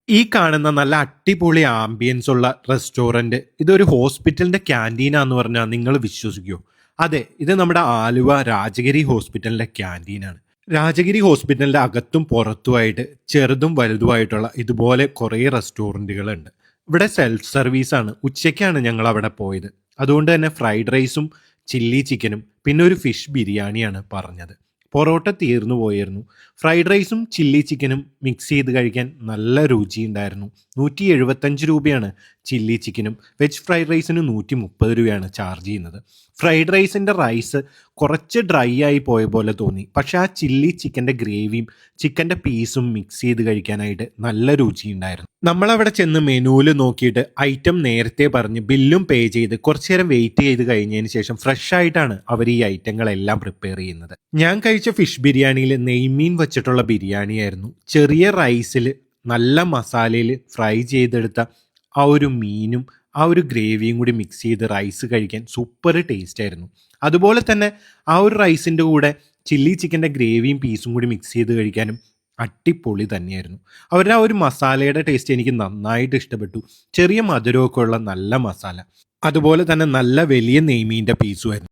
ഈ കാണുന്ന നല്ല അടിപൊളി ആംബിയൻസ് ഉള്ള റെസ്റ്റോറന്റ് ഇതൊരു ഹോസ്പിറ്റലിന്റെ ക്യാൻറ്റീനാന്ന് പറഞ്ഞാൽ നിങ്ങൾ വിശ്വസിക്കുമോ? അതെ, ഇത് നമ്മുടെ ആലുവ രാജഗിരി ഹോസ്പിറ്റലിന്റെ ക്യാൻറ്റീനാണ്. രാജഗിരി ഹോസ്പിറ്റലിന്റെ അകത്തും പുറത്തുമായിട്ട് ചെറുതും വലുതുമായിട്ടുള്ള ഇതുപോലെ കുറേ റെസ്റ്റോറൻറ്റുകളുണ്ട്. ഇവിടെ സെൽഫ് സർവീസാണ്. ഉച്ചയ്ക്കാണ് ഞങ്ങൾ അവിടെ പോയത്. അതുകൊണ്ട് തന്നെ ഫ്രൈഡ് റൈസും ചില്ലി ചിക്കനും പിന്നെ ഒരു ഫിഷ് ബിരിയാണിയാണ് പറഞ്ഞത്. പൊറോട്ട തീർന്നു പോയിരുന്നു. ഫ്രൈഡ് റൈസും ചില്ലി ചിക്കനും മിക്സ് ചെയ്ത് കഴിക്കാൻ നല്ല രുചിയുണ്ടായിരുന്നു. 175 രൂപയാണ് ചില്ലി ചിക്കനും. വെജ് ഫ്രൈഡ് റൈസിന് 130 രൂപയാണ് ചാർജ് ചെയ്യുന്നത്. ഫ്രൈഡ് റൈസിൻ്റെ റൈസ് കുറച്ച് ഡ്രൈ ആയി പോയ പോലെ തോന്നി. പക്ഷേ ആ ചില്ലി ചിക്കൻ്റെ ഗ്രേവിയും ചിക്കൻ്റെ പീസും മിക്സ് ചെയ്ത് കഴിക്കാനായിട്ട് നല്ല രുചിയുണ്ടായിരുന്നു. നമ്മളവിടെ ചെന്ന് മെനുവിൽ നോക്കിയിട്ട് ഐറ്റം നേരത്തെ പറഞ്ഞ് ബില്ലും പേ ചെയ്ത് കുറച്ചു നേരം വെയിറ്റ് ചെയ്ത് കഴിഞ്ഞതിന് ശേഷം ഫ്രഷ് ആയിട്ടാണ് അവർ ഈ ഐറ്റങ്ങളെല്ലാം പ്രിപ്പയർ ചെയ്യുന്നത്. ഞാൻ കഴിച്ച ഫിഷ് ബിരിയാണിയിൽ നെയ്മീൻ വെച്ചിട്ടുള്ള ബിരിയാണിയായിരുന്നു. ചെറിയ റൈസിൽ നല്ല മസാലയിൽ ഫ്രൈ ചെയ്തെടുത്ത ആ ഒരു മീനും ആ ഒരു ഗ്രേവിയും കൂടി മിക്സ് ചെയ്ത് റൈസ് കഴിക്കാൻ സൂപ്പർ ടേസ്റ്റ് ആയിരുന്നു. അതുപോലെ തന്നെ ആ ഒരു റൈസിൻ്റെ കൂടെ ചില്ലി ചിക്കൻ്റെ ഗ്രേവിയും പീസും കൂടി മിക്സ് ചെയ്ത് കഴിക്കാനും അടിപൊളി തന്നെയായിരുന്നു. അവരുടെ ആ ഒരു മസാലയുടെ ടേസ്റ്റ് എനിക്ക് നന്നായിട്ട് ഇഷ്ടപ്പെട്ടു. ചെറിയ മധുരമൊക്കെ ഉള്ള നല്ല മസാല, അതുപോലെ തന്നെ നല്ല വലിയ നെയ്മീൻ്റെ പീസുമായിരുന്നു.